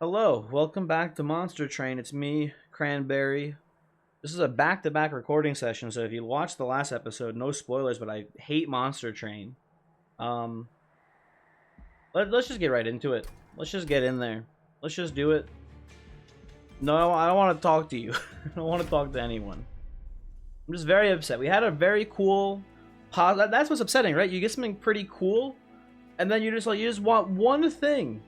Hello, welcome back to Monster Train. It's me, Cranberry. This is a back-to-back recording session, so if you watched the last episode, no spoilers, but I hate Monster Train. Um, let's just get right into it. Let's just get in there. Let's just do it. No, I don't want to talk to you. I don't want to talk to anyone. I'm just very upset. We had a very cool pause. That's what's upsetting, right? You get something pretty cool, and then you just want one thing.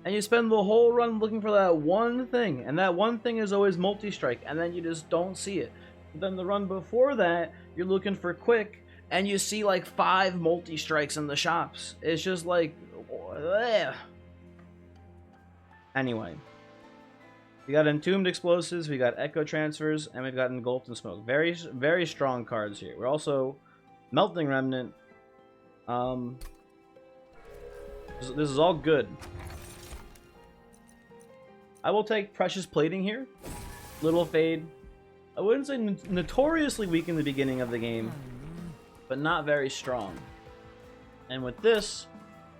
And you spend the whole run looking for that one thing, and that one thing is always multi-strike, and then you just don't see it. But then the run before that, you're looking for quick, and you see like 5 multi-strikes in the shops. It's just like, ugh. Anyway, we got Entombed Explosives, we got Echo Transfers, and we've got Engulfed in Smoke. Very, very strong cards here. We're also Melting Remnant. This is all good. I will take Precious Plating here. Little Fade. I wouldn't say notoriously weak in the beginning of the game, but not very strong. And with this,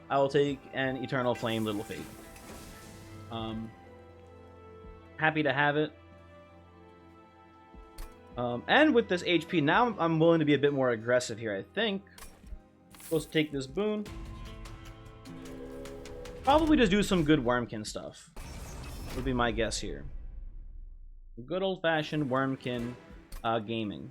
I will take an Eternal Flame Little Fade. Happy to have it. And with this HP, now I'm willing to be a bit more aggressive here, I think. Supposed to take this boon. Probably just do some good Wormkin stuff. Would be my guess here. Good old-fashioned Wormkin gaming.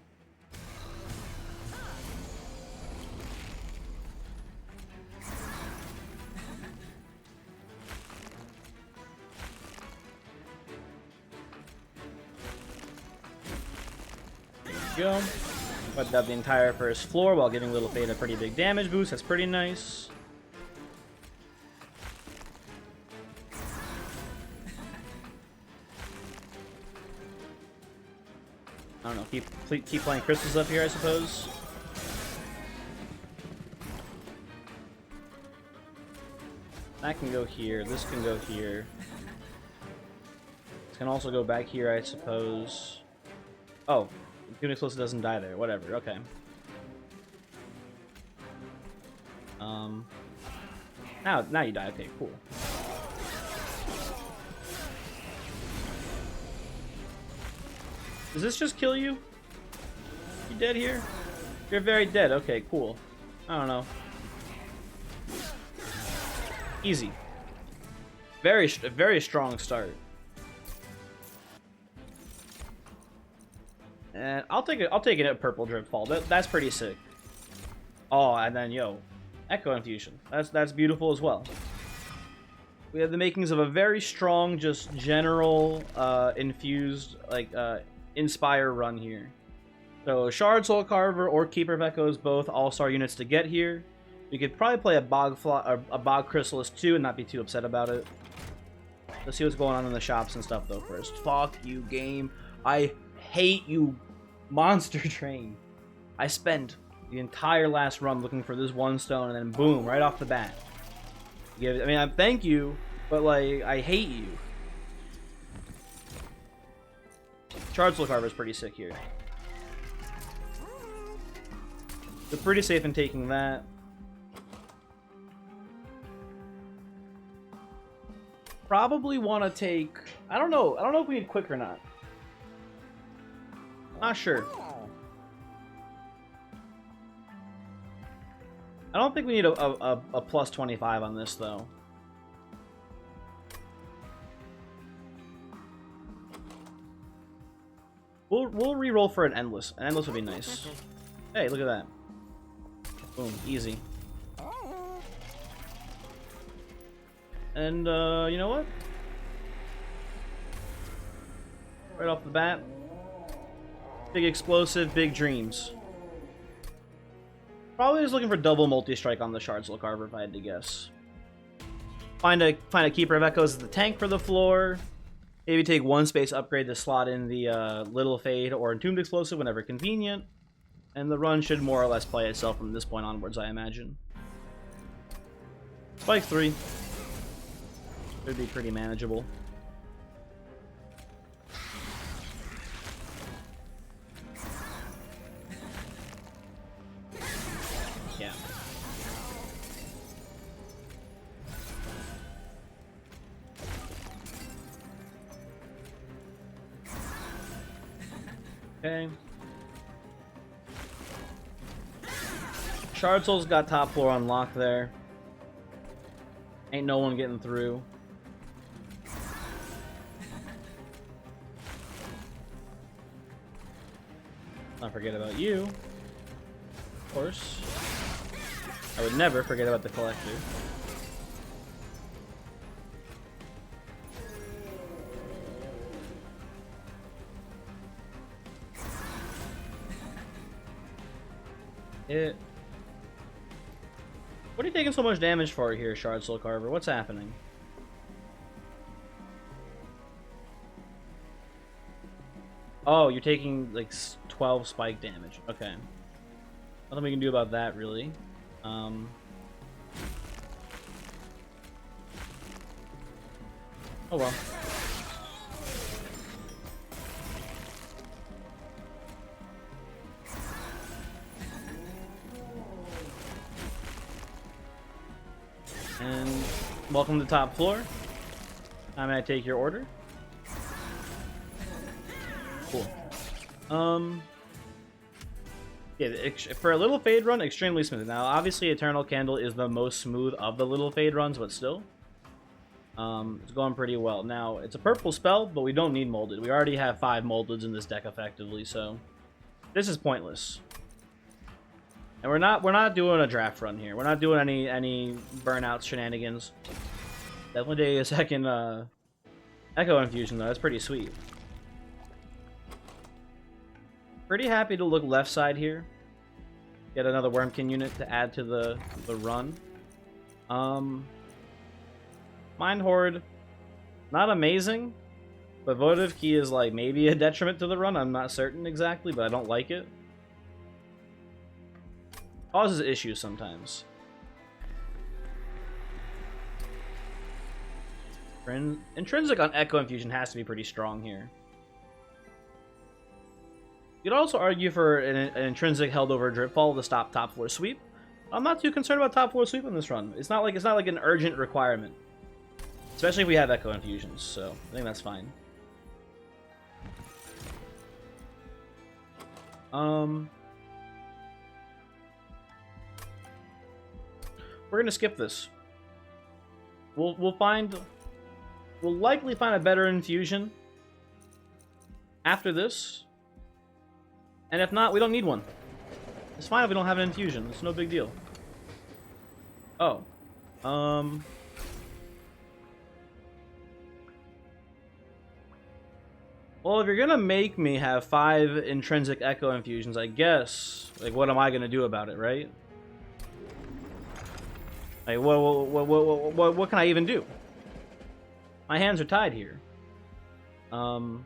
There we go. Wiped out the entire first floor while giving Little Fade a pretty big damage boost. That's pretty nice. I don't know, keep playing crystals up here, I suppose. That can go here, this can go here. This can also go back here, I suppose. Oh, Unix Explosive doesn't die there, whatever, okay. Now you die, okay, cool. Does this just kill you? You dead here? You're very dead. Okay, cool. I don't know. Easy. Very strong start. And I'll take it at Purple Drip Fall. That's pretty sick. Oh, and then Echo Infusion. That's beautiful as well. We have the makings of a very strong, just general infused Inspire run here. So ShardSNORE Carver or Keeper of Echoes, both all-star units to get here. You could probably play a Bog Chrysalis too and not be too upset about it. Let's see what's going on in the shops and stuff though first. Fuck you, game. I hate you, Monster Train. I spent the entire last run looking for this one stone and then boom, right off the bat. Thank you, but like, I hate you. ShardSNORE Carver is pretty sick here. They're pretty safe in taking that. Probably want to take... I don't know if we need quick or not. Not sure. I don't think we need a plus 25 on this, though. We'll re-roll for an Endless. An Endless would be nice. Hey, look at that. Boom, easy. And, you know what? Right off the bat. Big Explosive, big Dreams. Probably just looking for double multi-strike on the ShardSNORE Carver if I had to guess. Find a Keeper of Echoes as the tank for the floor. Maybe take one space upgrade to slot in the Little Fade or Entombed Explosive whenever convenient. And the run should more or less play itself from this point onwards, I imagine. Spike 3. Should be pretty manageable. Yeah. Okay. Shard Soul's got top floor on lock there. Ain't no one getting through. Not forget about you. Of course. I would never forget about the collector. What are you taking so much damage for here, Shard Soul Carver? What's happening? Oh, you're taking like 12 spike damage. Okay. Nothing we can do about that, really. Oh well. And welcome to top floor. I'm gonna take your order. Cool. Yeah, for a little fade run, extremely smooth. Now, obviously, Eternal Candle is the most smooth of the little fade runs, but still, it's going pretty well. Now, it's a purple spell, but we don't need molded. We already have 5 moldeds in this deck, effectively, so this is pointless. And we're not doing a draft run here. We're not doing any burnout shenanigans. Definitely a second Echo Infusion though. That's pretty sweet. Pretty happy to look left side here. Get another Wormkin unit to add to the run. Mind Horde, not amazing, but Votive Key is like maybe a detriment to the run. I'm not certain exactly, but I don't like it. Causes issues sometimes. Intrinsic on Echo Infusion has to be pretty strong here. You'd also argue for an intrinsic held over Dripfall to stop top floor sweep. I'm not too concerned about top floor sweep in this run. It's not like an urgent requirement, especially if we have Echo Infusions. So I think that's fine. We're gonna skip this. We'll likely find a better infusion after this. And if not, we don't need one. It's fine if we don't have an infusion. It's no big deal. Oh. Well, if you're gonna make me have 5 intrinsic Echo Infusions, I guess, like, what am I gonna do about it, right? Like, what can I even do? My hands are tied here. But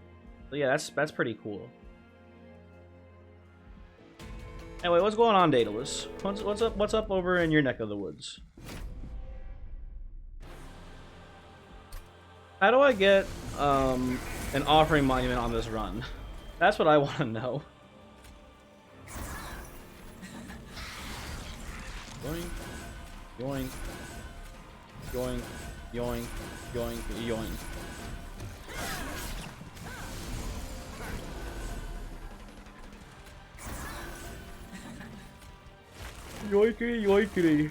yeah, that's pretty cool. Anyway, what's going on, Daedalus? What's up over in your neck of the woods? How do I get an offering monument on this run? That's what I want to know. Yoink, yoink, yoink, yoink, yoink, yoink. Yoinkity, yoinkity.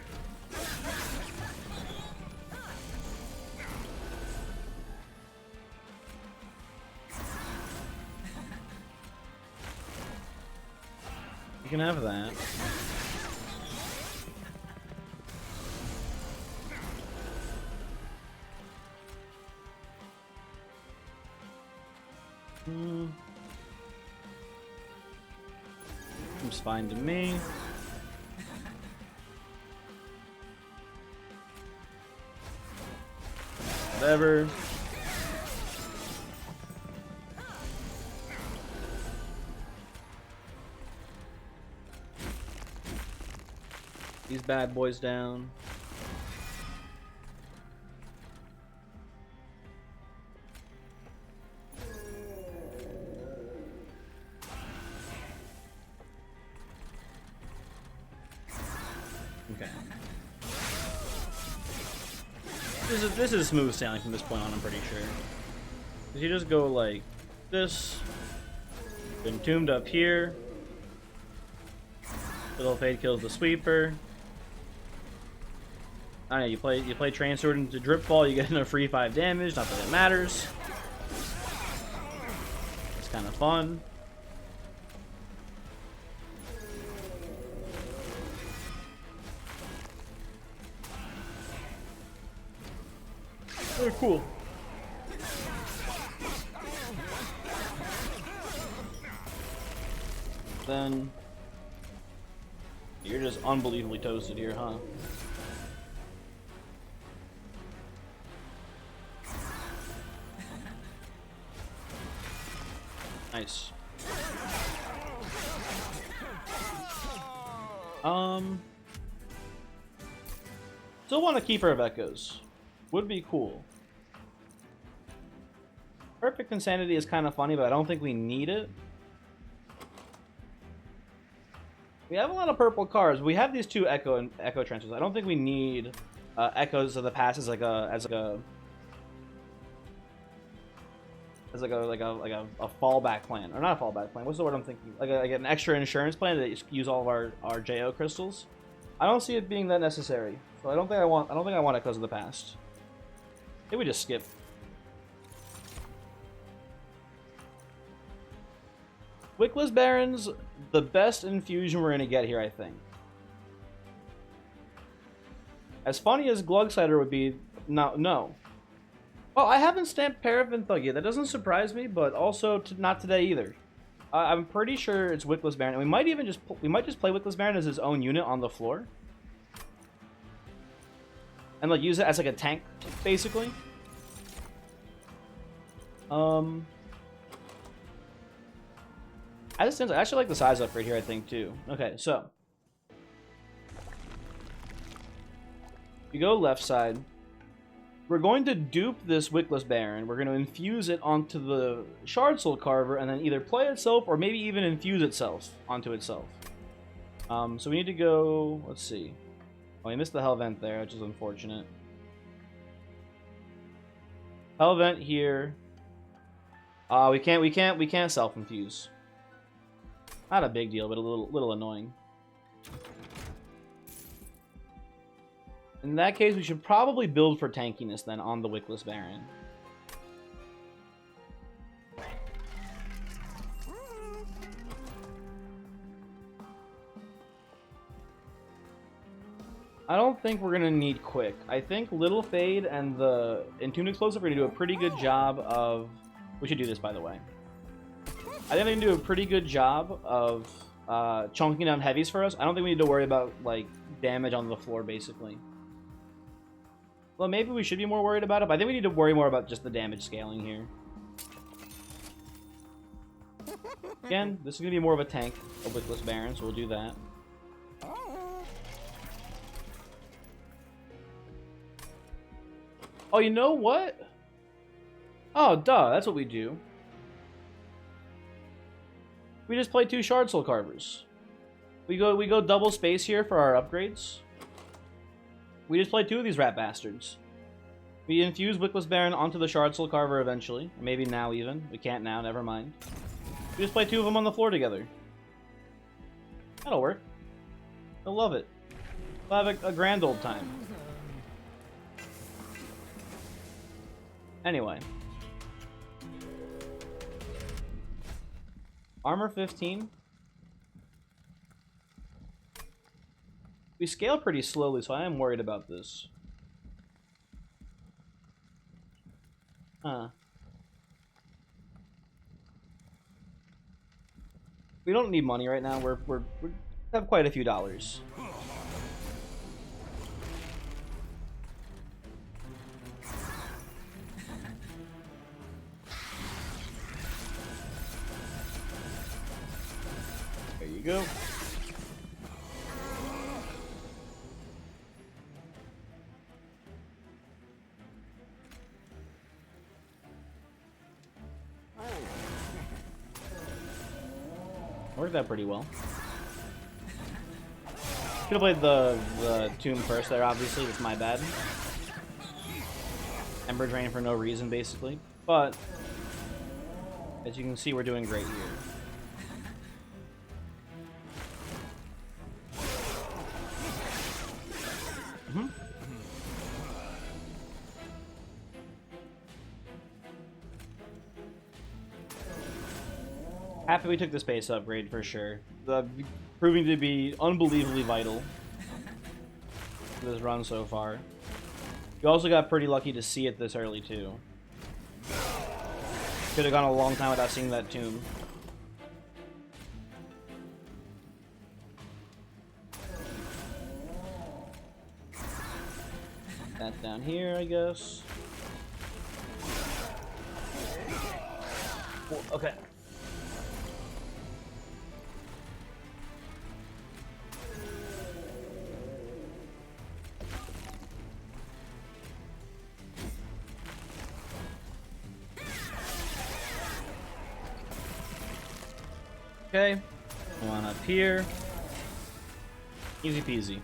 You can have that. Seems fine to me. Whatever. These bad boys down. Okay. This is smooth sailing from this point on, I'm pretty sure. If you just go like this, Been Entombed up here. Little Fade kills the sweeper. I don't know, you play Train Sword into Dripfall, you get a free 5 damage, not that it matters. It's kind of fun. They're cool. Then you're just unbelievably toasted here, huh? Nice. Still want to keep her of Echoes. Would be cool. Perfect Insanity is kind of funny, but I don't think we need it. We have a lot of purple cards. We have these 2 Echo Trenches. I don't think we need Echoes of the Past as like a fallback plan, or not a fallback plan. What's the word I'm thinking? Like an extra insurance plan that use all of our JO crystals. I don't see it being that necessary, so I don't think I want Echoes of the Past. Maybe we just skip. Wickless Barons, the best infusion we're gonna get here, I think. As funny as Glugsider would be, no. Well, I haven't stamped Paraffin Thug yet. That doesn't surprise me, but also not today either. I'm pretty sure it's Wickless Baron, and we might just play Wickless Baron as his own unit on the floor, and like use it as like a tank, basically. I actually like the size upgrade here, I think, too. Okay, so you go left side. We're going to dupe this Wickless Baron. We're going to infuse it onto the Shard Soul Carver, and then either play itself or maybe even infuse itself onto itself. So we need to go. Let's see. Oh, we missed the Hell Vent there, which is unfortunate. Hell Vent here. We can't self-infuse. Not a big deal, but a little annoying. In that case, we should probably build for tankiness then on the Wickless Baron. I don't think we're gonna need Quick. I think Little Fade and the Entombed Explosive are gonna do a pretty good job of. We should do this, by the way. I think they can do a pretty good job of chunking down heavies for us. I don't think we need to worry about like damage on the floor, basically. Well, maybe we should be more worried about it, but I think we need to worry more about just the damage scaling here. Again, this is going to be more of a tank, a Wickless Baron, so we'll do that. Oh, you know what? Oh, duh, that's what we do. We just play 2 Shard Soul Carvers. We go double space here for our upgrades. We just play 2 of these rat bastards. We infuse Wickless Baron onto the Shard Soul Carver eventually. Maybe now even. We can't now, never mind. We just play 2 of them on the floor together. That'll work. They'll love it. We'll have a grand old time. Anyway. Armor 15. We scale pretty slowly, so I am worried about this. Huh. We don't need money right now. We have quite a few dollars. There you go. Worked out pretty well. Should have played the Tomb first there, obviously. That's my bad. Ember Drain for no reason, basically. But, as you can see, we're doing great here. Happy we took the space upgrade for sure. Proving to be unbelievably vital to this run so far. You also got pretty lucky to see it this early too. Could have gone a long time without seeing that tomb. That down here, I guess. Cool. Okay. Okay, come on up here. Easy peasy.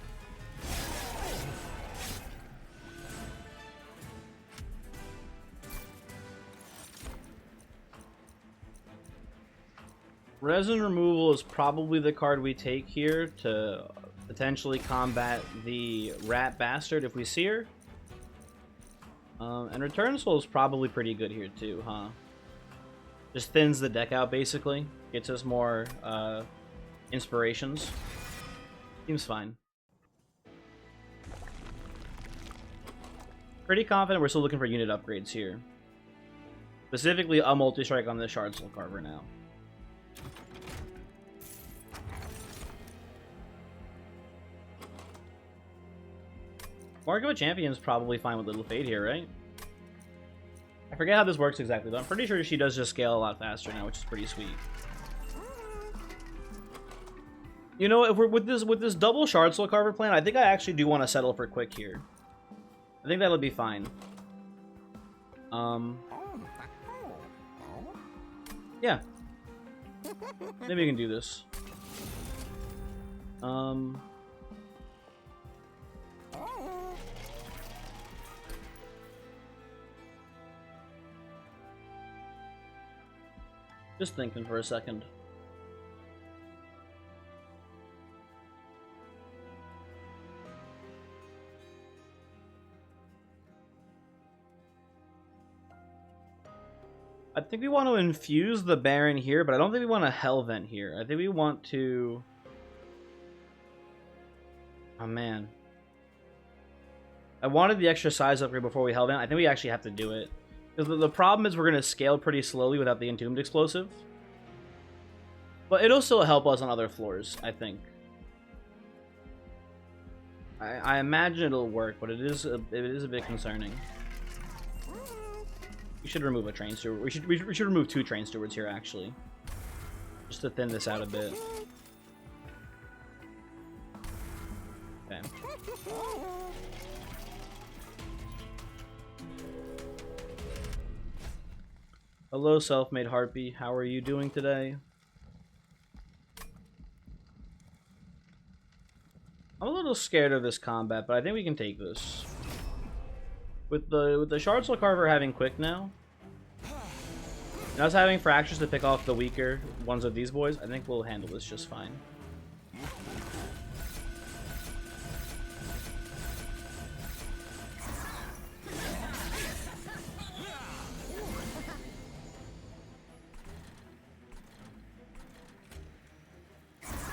Resin removal is probably the card we take here to potentially combat the rat bastard if we see her. And Return Soul is probably pretty good here too, huh? Just thins the deck out basically. Gets us more inspirations. Seems fine. Pretty confident we're still looking for unit upgrades here. Specifically a multi-strike on the ShardSNORE Carver now. Mark of a Champion's probably fine with Little Fade here, right? I forget how this works exactly, though. I'm pretty sure she does just scale a lot faster now, which is pretty sweet. You know, if we're with this double ShardSNORE Carver plan, I think I actually do want to settle for quick here. I think that'll be fine. Yeah. Maybe we can do this. Just thinking for a second. I think we want to infuse the Baron here, but I don't think we want to Hellvent here. I think we want to... Oh, man. I wanted the extra size upgrade before we Hellvent. I think we actually have to do it. Because the problem is we're going to scale pretty slowly without the Entombed Explosive. But it'll still help us on other floors, I think. I imagine it'll work, but it is a bit concerning. We should remove a Train Steward. We should remove 2 Train Stewards here, actually. Just to thin this out a bit. Okay. Hello, Self-Made Harpy. How are you doing today? I'm a little scared of this combat, but I think we can take this. With the ShardSNORE Carver having quick now, and us having fractures to pick off the weaker ones of these boys, I think we'll handle this just fine.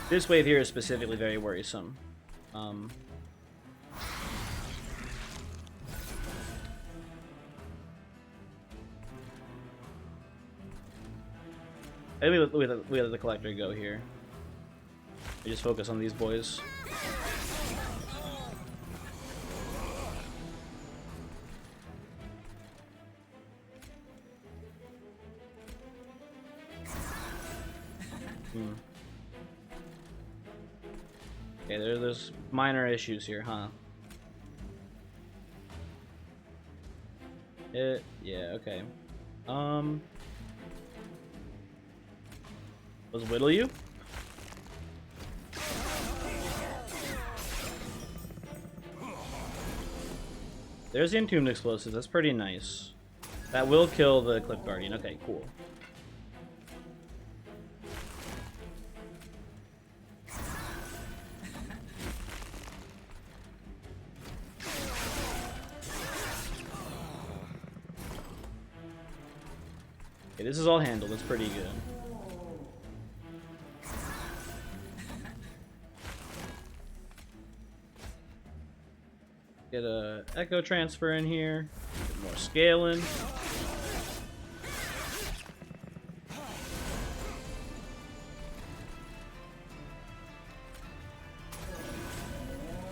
This wave here is specifically very worrisome. Maybe we let the Collector go here. We just focus on these boys. Okay, there's minor issues here, huh? Yeah, okay. Let's whittle you. There's the Entombed Explosive. That's pretty nice. That will kill the Cliff Guardian. Okay, cool. Okay, this is all handled. That's pretty good. Get a echo transfer in here. Get more scaling.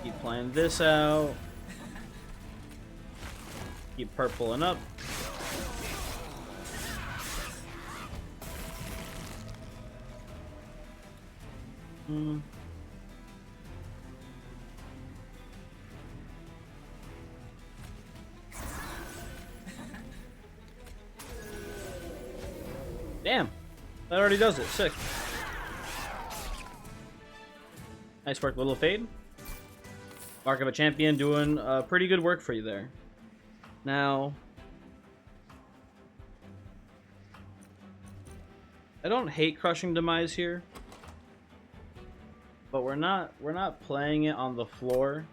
Keep playing this out. Keep purpling up. Damn, that already does it. Sick. Nice work, little fade. Mark of a champion doing pretty good work for you there. Now, I don't hate crushing demise here, but we're not playing it on the floor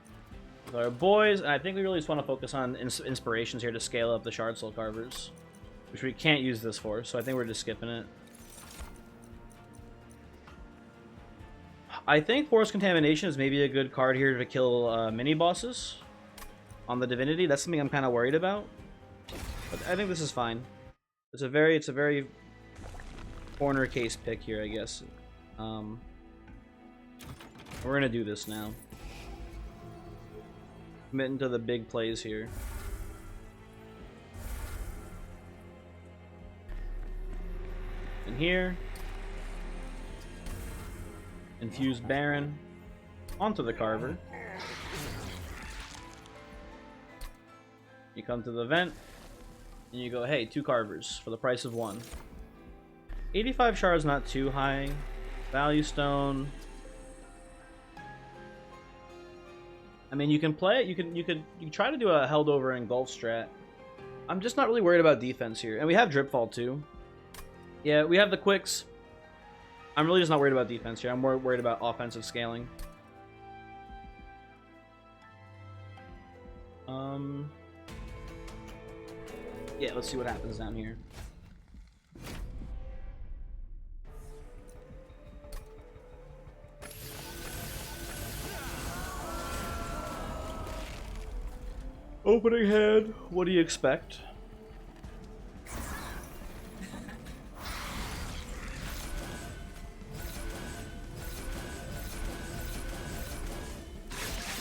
with our boys. And I think we really just want to focus on inspirations here to scale up the Shard Soul Carvers, which we can't use this for, so I think we're just skipping it. I think Force Contamination is maybe a good card here to kill mini bosses on the Divinity. That's something I'm kind of worried about, but I think this is fine. It's a very corner case pick here, I guess. We're gonna do this now. Committing to the big plays here. And here, infuse Baron onto the Carver. You come to the vent, and you go, hey, 2 Carvers for the price of 1. 85 shards not too high. Value Stone. I mean, you can play it. You can try to do a held over engulf strat. I'm just not really worried about defense here, and we have Dripfall too. Yeah, we have the quicks. I'm really just not worried about defense here. I'm more worried about offensive scaling. Yeah, let's see what happens down here. Opening hand, what do you expect?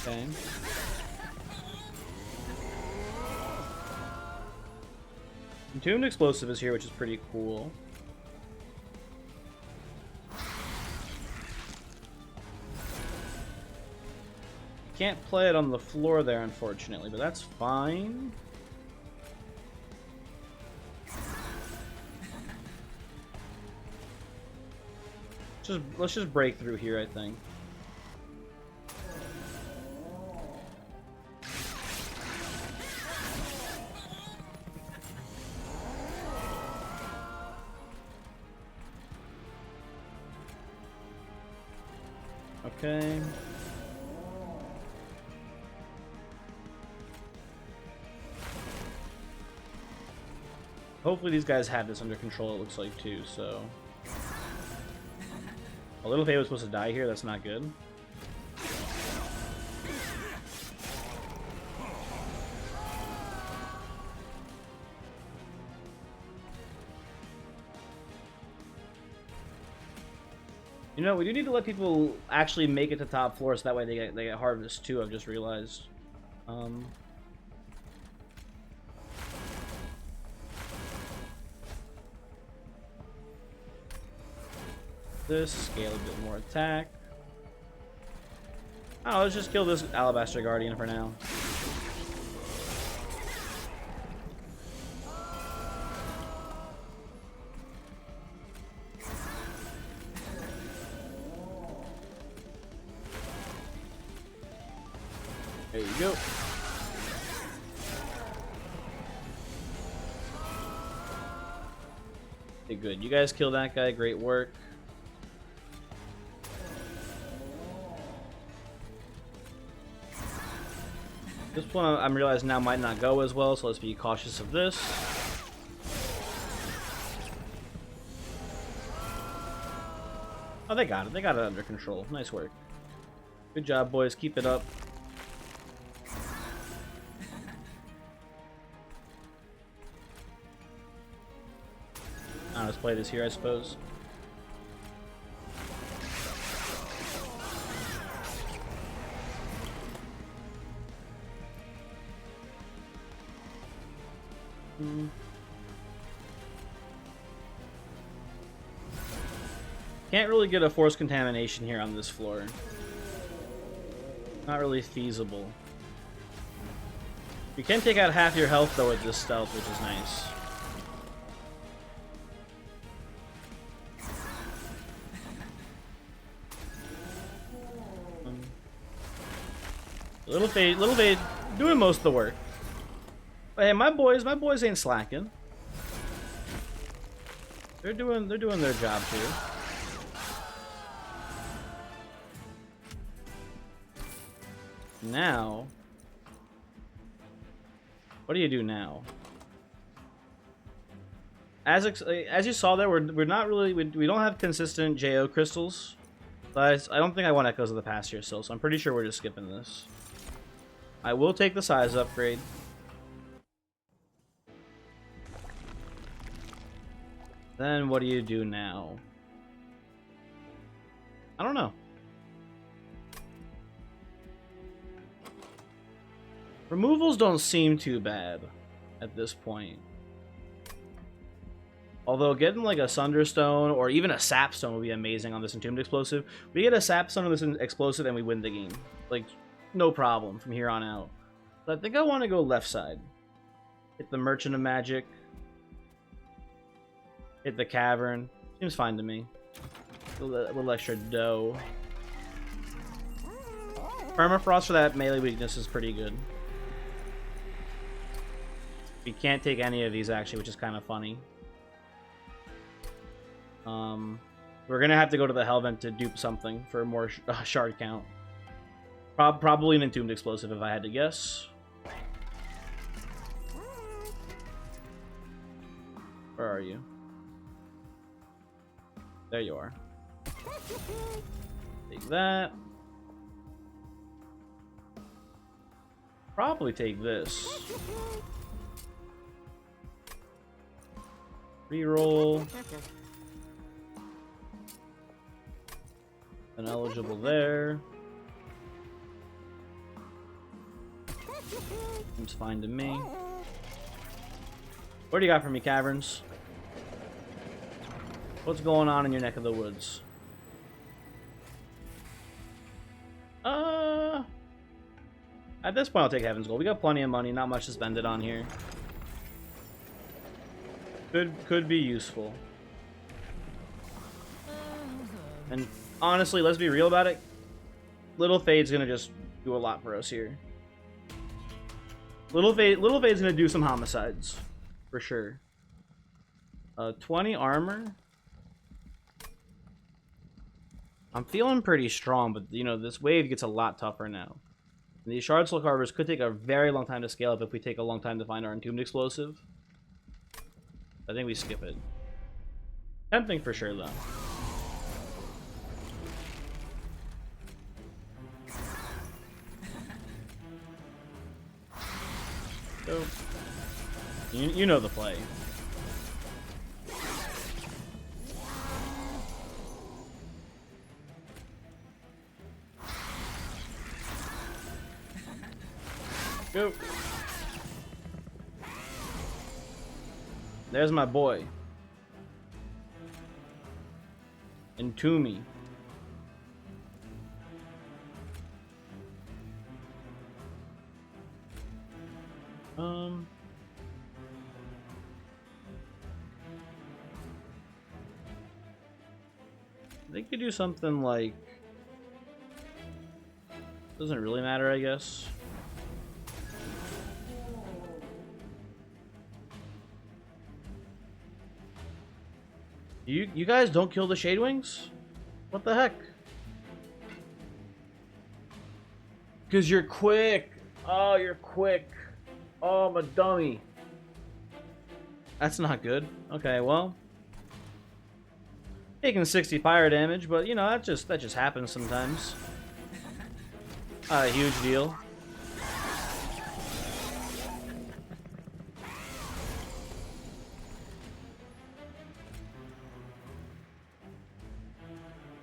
Okay. Entombed Explosive is here, which is pretty cool. Can't play it on the floor there, unfortunately, but that's fine. Let's just break through here, I think. Okay. Hopefully these guys have this under control, it looks like, too, so... A little Faye was supposed to die here, that's not good. You know, we do need to let people actually make it to top floor so that way they get harvest too, I've just realized. This, scale a bit more attack. Oh, let's just kill this Alabaster Guardian for now. There you go. Okay, good. You guys kill that guy. Great work. This one I'm realizing now might not go as well, so let's be cautious of this. Oh, they got it. They got it under control. Nice work. Good job, boys. Keep it up. I'll just play this here, I suppose. Can't really get a force contamination here on this floor. Not really feasible. You can take out half your health though with this stealth, which is nice. Little Fade doing most of the work. But hey, my boys ain't slacking. They're doing their job here. Now, what do you do now? As you saw there, we're not really we don't have consistent JO crystals. But I don't think I want Echoes of the Past here still, so I'm pretty sure we're just skipping this. I will take the size upgrade. Then what do you do now? I don't know. Removals don't seem too bad at this point. Although getting like a Sunderstone or even a Sapstone would be amazing on this Entombed Explosive. We get a Sapstone on this Explosive and we win the game. Like, no problem from here on out. But I think I want to go left side. Hit the Merchant of Magic. Hit the Cavern. Seems fine to me. A little extra dough. Permafrost for that melee weakness is pretty good. We can't take any of these actually, which is kind of funny. We're gonna have to go to the Hellvent to dupe something for more shard count. Probably an Entombed Explosive if I had to guess. Where are you? There you are. Take that. Probably take this. Reroll. Ineligible there. Seems fine to me. What do you got for me, Caverns? What's going on in your neck of the woods? At this point, I'll take Heaven's Gold. We got plenty of money, not much to spend it on here. Could be useful. And honestly, let's be real about it. Little Fade's gonna just do a lot for us here. Little Fade's gonna do some homicides, for sure. 20 armor. I'm feeling pretty strong, but you know this wave gets a lot tougher now. And these ShardSNORE Carvers could take a very long time to scale up if we take a long time to find our Entombed Explosive. I think we skip it. Tempting for sure, though. So, you know the play. Go. There's my boy. Entomb me. They could do something like... Doesn't really matter, I guess. You guys don't kill the Shadewings? What the heck? Because you're quick. Oh, you're quick. Oh, I'm a dummy. That's not good. Okay, well. Taking 60 fire damage, but you know, that just happens sometimes. Not a huge deal.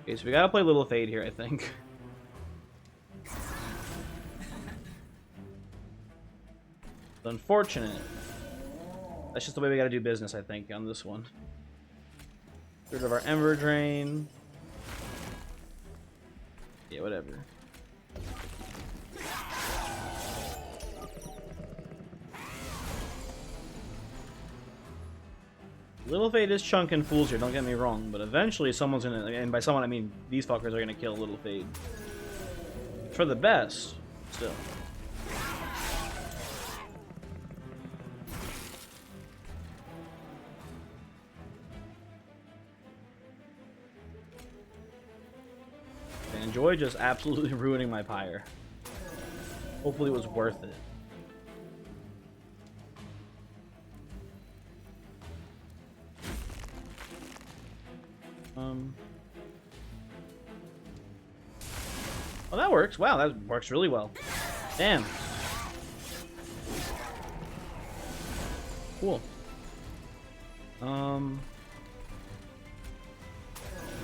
Okay, so we gotta play Little Fade here, I think. It's unfortunate. That's just the way we gotta do business, I think, on this one. Get rid of our Ember Drain. Yeah, whatever. Little Fade is chunking fools here, don't get me wrong, but eventually someone's gonna, and by someone I mean these fuckers are gonna kill Little Fade. For the best, still. I enjoy just absolutely ruining my pyre. Hopefully it was worth it. Oh, that works. Wow, that works really well. Damn. Cool. Put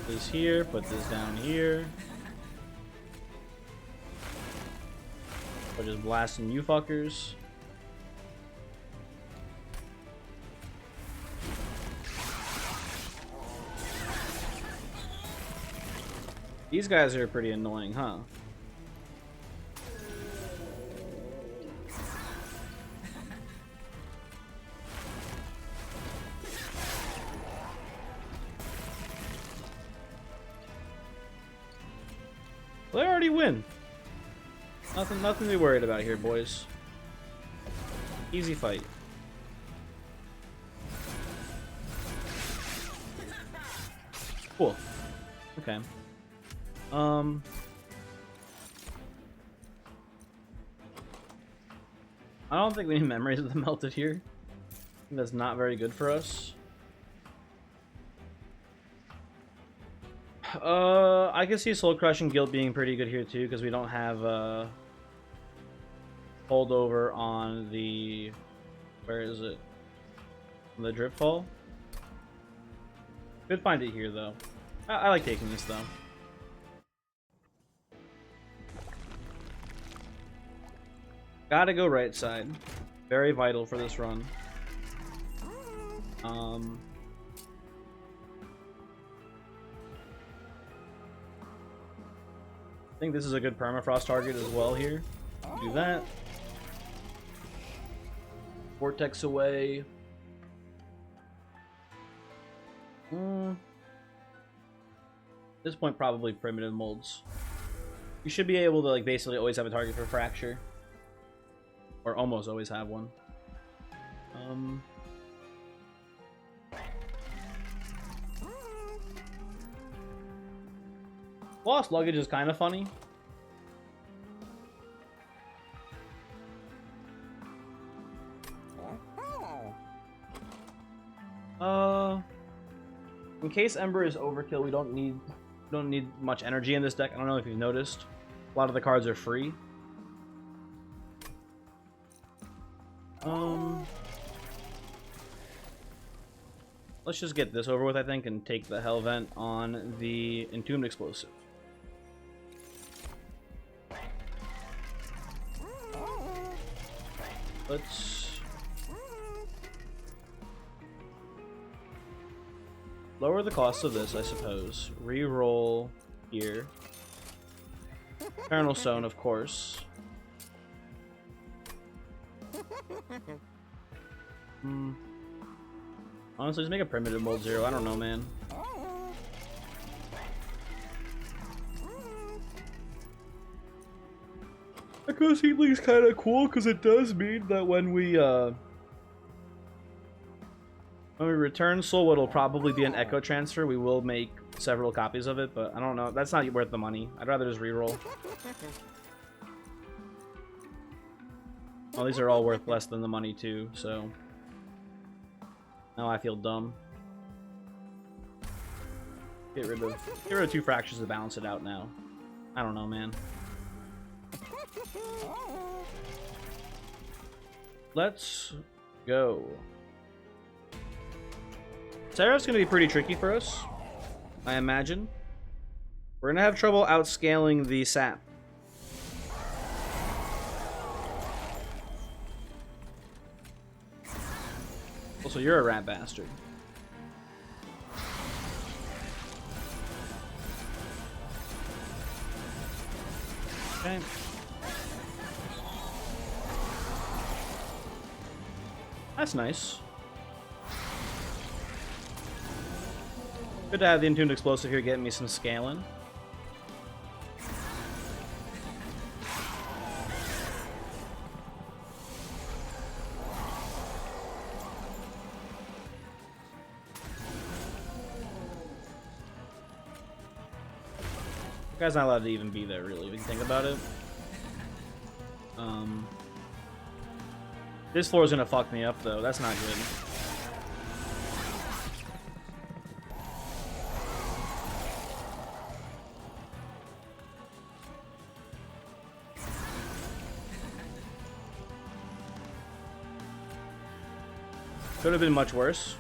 this here, put this down here. We're just blasting you fuckers. These guys are pretty annoying, huh? Well, they already win. Nothing to be worried about here, boys. Easy fight. Cool. Okay. I don't think we need memories of the melted here. I think that's not very good for us. I can see Soul Crush and Guilt being pretty good here too, because we don't have holdover on the, where is it? On the Drip Fall. Could find it here though. I like taking this though. Gotta go right side. Very vital for this run. I think this is a good permafrost target as well here. Do that. Vortex away. At this point, probably primitive molds. You should be able to like basically always have a target for fracture. Or almost always have one. Lost luggage is kind of funny. In case Ember is overkill, we don't need much energy in this deck. I don't know if you've noticed. A lot of the cards are free. Let's just get this over with, I think, and take the Hell Vent on the Entombed Explosive. Let's lower the cost of this, I suppose. Reroll here. Eternal Stone, of course. Honestly, just make a primitive mold 0. I don't know, man. Echo Seedling is kind of cool because it does mean that when we return Soul, it'll probably be an Echo transfer. We will make several copies of it, but I don't know. That's not worth the money. I'd rather just reroll. Well, these are all worth less than the money too, so now I feel dumb. Get rid of 2 fractures to balance it out now. I don't know, man. Let's go. Seraph's gonna be pretty tricky for us, I imagine. We're gonna have trouble outscaling the sap. Also, you're a rat bastard. Okay. That's nice. Good to have the Entombed Explosive here getting me some scaling. That guy's not allowed to even be there, really, if you think about it. This floor is gonna fuck me up, though. That's not good. Could have been much worse.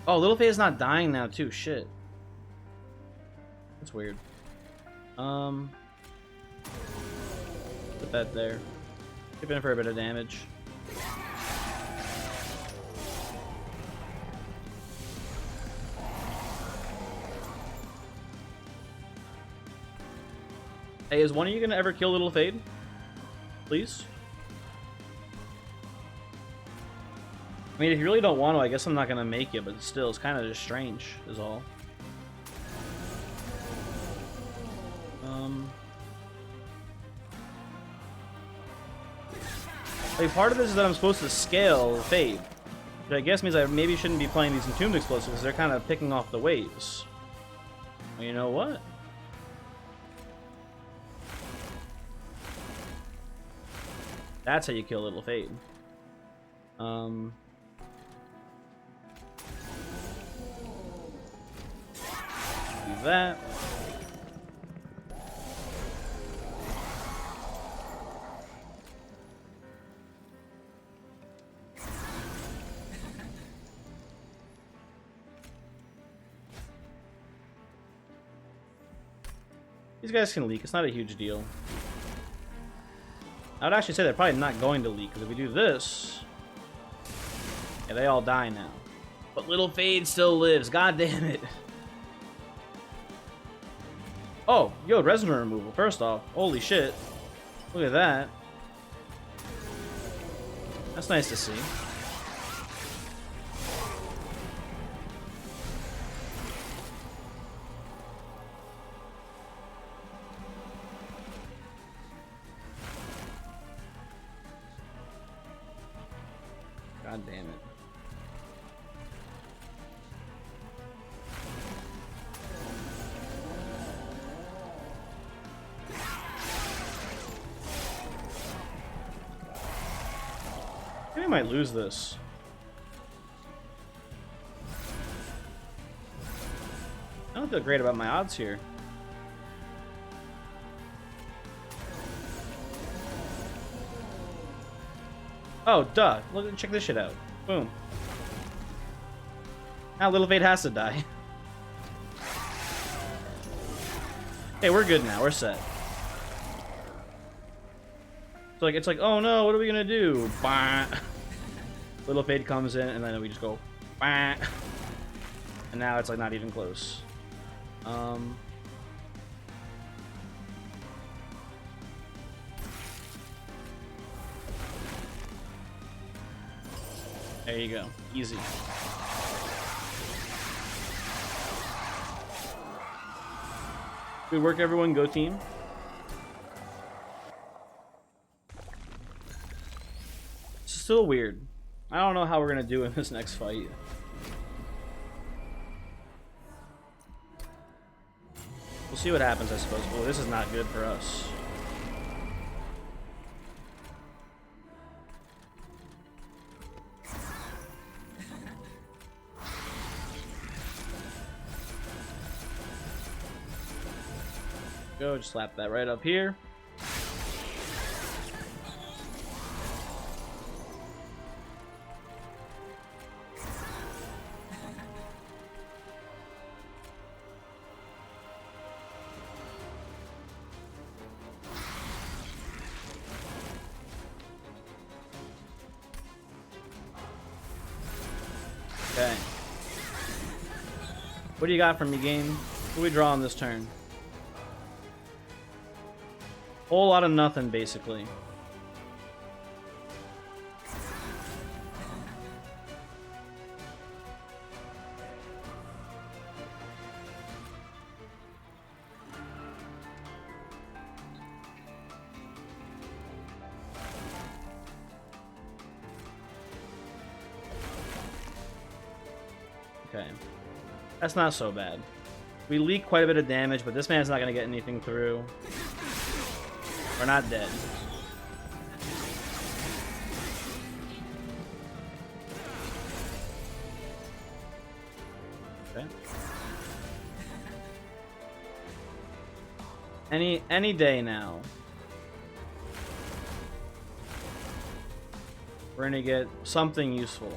Oh, Little Faye's not dying now too. Shit. That's weird. Put that there. Keep in for a bit of damage. Hey, is one of you gonna ever kill Little Fade? Please? I mean, if you really don't want to, I guess I'm not gonna make it, but still, it's kind of just strange, is all. Like, part of this is that I'm supposed to scale Fade, which I guess means I maybe shouldn't be playing these Entombed Explosives because they're kind of picking off the waves. Well, you know what? That's how you kill Little Fade. Do that. These guys can leak. It's not a huge deal. I would actually say they're probably not going to leak, because if we do this... Yeah, they all die now. But Little Fade still lives. God damn it. Oh, yo, resident removal, first off. Holy shit. Look at that. That's nice to see. God damn it. I think I might lose this. I don't feel great about my odds here. Oh, duh. Look, check this shit out. Boom. Now Little Fade has to die. Hey, we're good now. We're set. It's like, oh no, what are we gonna do? Bah. Little Fade comes in, and then we just go, bah. And now it's like not even close. There you go. Easy. Good work, everyone. Go team. It's still weird. I don't know how we're going to do in this next fight. We'll see what happens, I suppose. Oh, this is not good for us. Go, just slap that right up here. What do you got for me, game? What do we draw on this turn? Whole lot of nothing, basically. Okay. That's not so bad. We leak quite a bit of damage, but this man's not going to get anything through. We're not dead. Okay. Any day now. We're going to get something useful.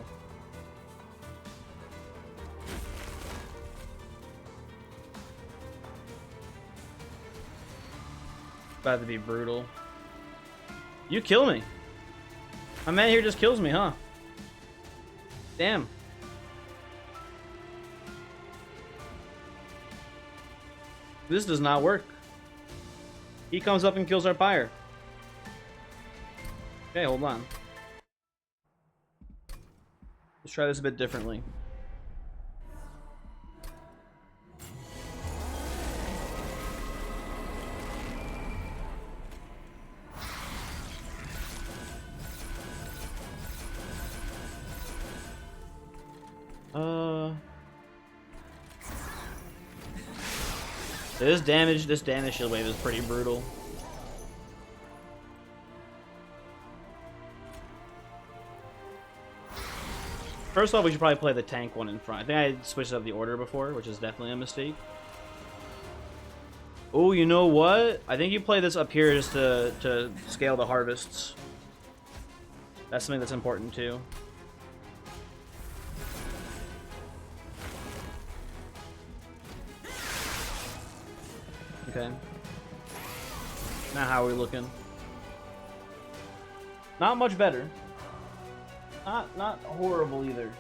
About to be brutal. You kill me. My man here just kills me, huh? Damn. This does not work. He comes up and kills our pyre. Okay, hold on. Let's try this a bit differently. This damage shield wave is pretty brutal. First off, we should probably play the tank one in front. I think I switched up the order before, which is definitely a mistake. Oh, you know what? I think you play this up here just to scale the harvests. That's something that's important too. Okay. Now how are we looking? Not much better. Not horrible either.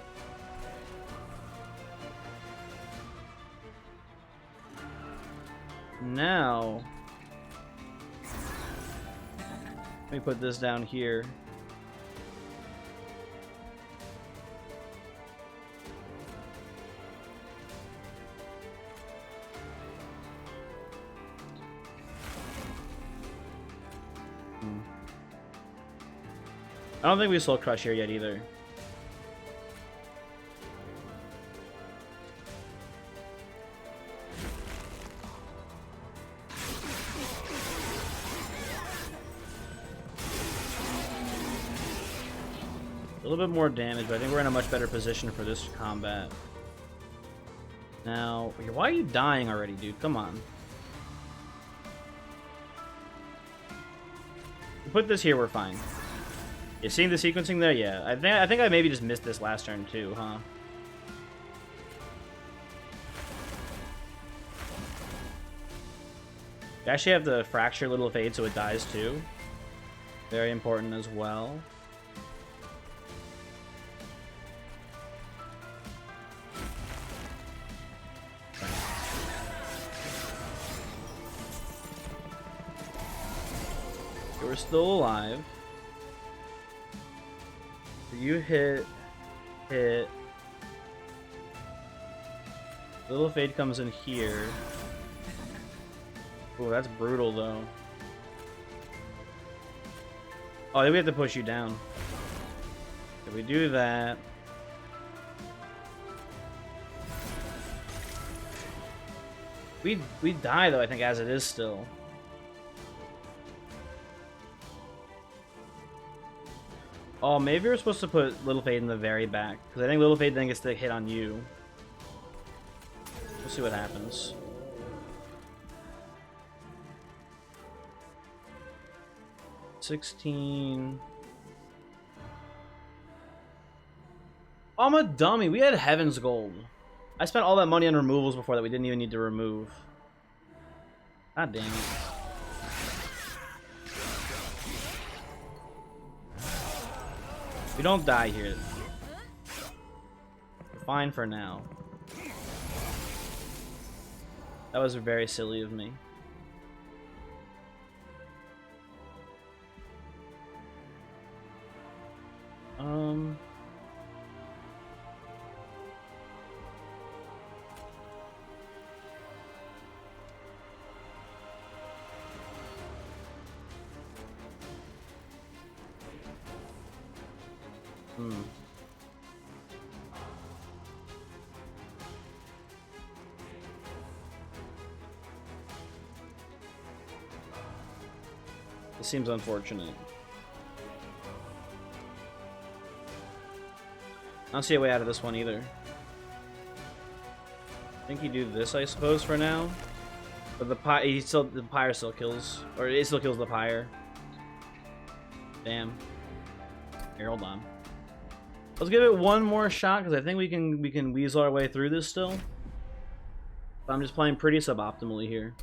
Now, let me put this down here. I don't think we soul crush here yet either. A little bit more damage, but I think we're in a much better position for this combat. Now, why are you dying already, dude? Come on. We put this here, we're fine. You seeing the sequencing there? Yeah. I think I maybe just missed this last turn too, huh? You actually have the fracture little fade so it dies too. Very important as well. We're still alive. You hit. Little fade comes in here. Oh, that's brutal though. Oh, then we have to push you down. If we do that, we die though. I think as it is still. Oh, maybe we're supposed to put Little Fade in the very back, because I think Little Fade then gets to hit on you. We'll see what happens. $16. Oh, I'm a dummy. We had Heaven's Gold. I spent all that money on removals before that we didn't even need to remove. God damn it. We don't die here. We're fine for now. That was very silly of me. This seems unfortunate. I don't see a way out of this one either. I think you do this, I suppose, for now. But the pyre still kills, or it still kills the pyre. Damn. Here, hold on. Let's give it one more shot because I think we can weasel our way through this still. But I'm just playing pretty suboptimally here.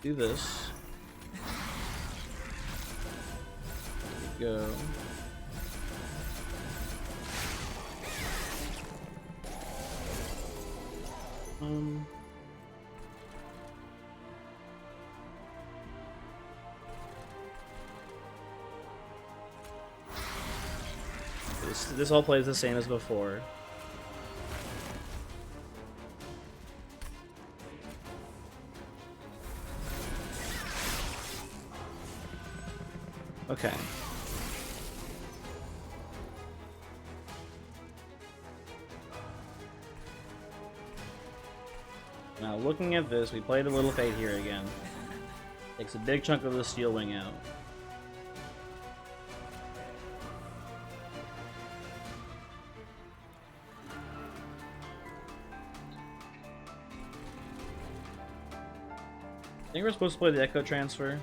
Do this. Go. This all plays the same as before. Okay. Now looking at this, we played a little fade here again. Takes a big chunk of the steel wing out. I think we're supposed to play the Echo Transfer.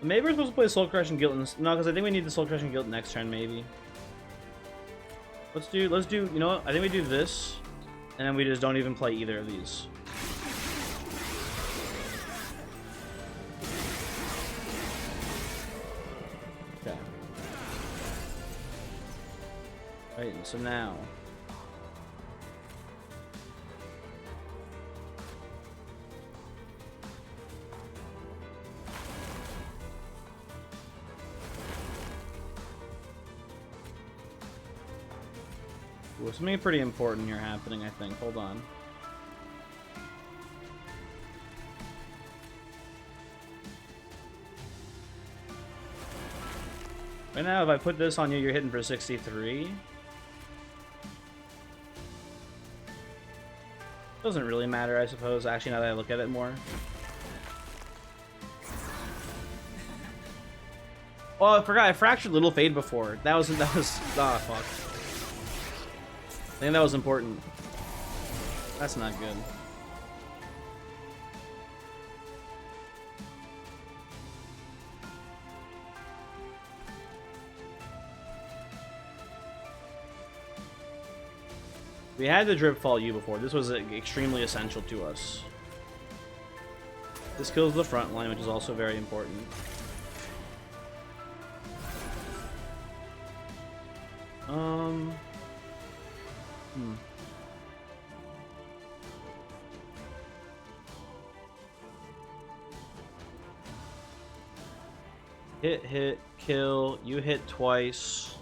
Maybe we're supposed to play Soul Crushing Guilt. No, because I think we need the Soul Crushing Guilt next turn, maybe. Let's do, you know what? I think we do this, and then we just don't even play either of these. Okay. Right, so now. Ooh, something pretty important here happening, I think. Hold on. Right now, if I put this on you, you're hitting for 63. Doesn't really matter, I suppose. Actually, now that I look at it more. Oh, I forgot. I fractured Little Fade before. That was. Ah, fuck. I think that was important. That's not good. We had the Drip Fall U before. This was extremely essential to us. This kills the front line, which is also very important. Hit, kill. You hit twice.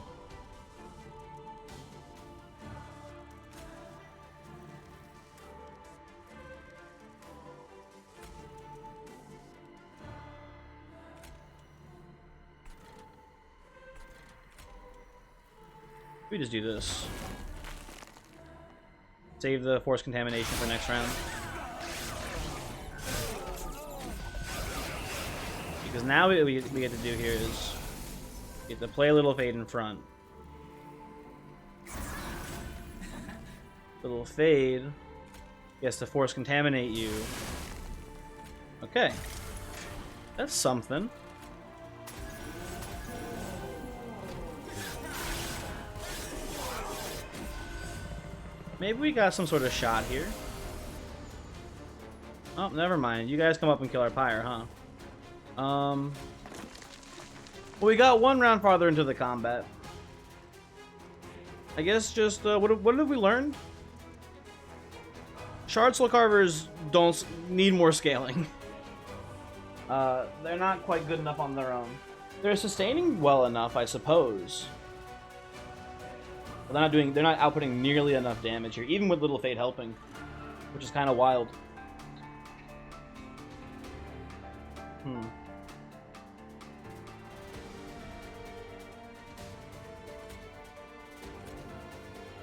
We just do this. Save the force contamination for next round. Because now what we get to do here is get to play a Little Fade in front. Little Fade gets to force contaminate you. Okay. That's something. Maybe we got some sort of shot here. Oh, never mind. You guys come up and kill our pyre, huh? Well, we got one round farther into the combat. I guess just what have we learned? ShardSNORE Carvers don't need more scaling. They're not quite good enough on their own. They're sustaining well enough, I suppose. But they're not outputting nearly enough damage here, even with Little Fate helping, which is kind of wild.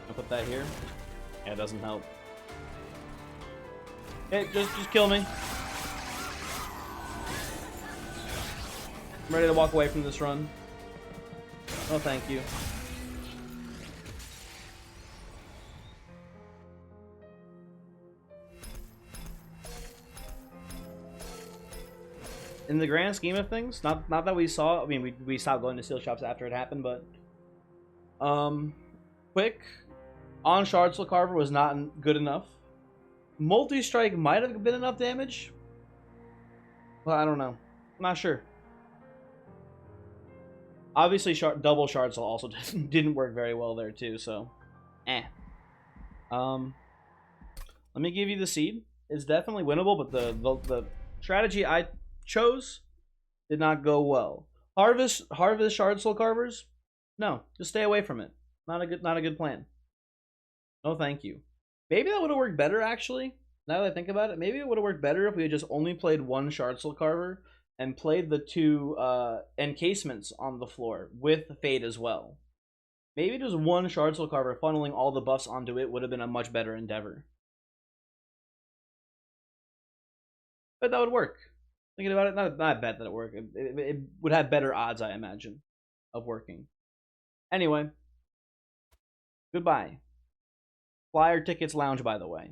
I'll put that here. Yeah, it doesn't help. Hey, just kill me. I'm ready to walk away from this run. Oh, thank you. In the grand scheme of things, not that we saw. I mean, we stopped going to steel shops after it happened, but quick on ShardSNORE Carver was not good enough. Multi-strike might have been enough damage. Well, I don't know. I'm not sure. Obviously, double ShardSNORE also didn't work very well there too. So, let me give you the seed. It's definitely winnable, but the strategy I chose did not go well. Harvest ShardSNORE Carvers? No, just stay away from it. Not a good plan. No, thank you. Maybe that would have worked better, actually. Now that I think about it, maybe it would have worked better if we had just only played one ShardSNORE Carver and played the two encasements on the floor with Fade as well. Maybe just one ShardSNORE Carver funneling all the buffs onto it would have been a much better endeavor. But that would work. Thinking about it, not bad that it worked. It would have better odds, I imagine, of working. Anyway, goodbye. Flyer tickets lounge, by the way.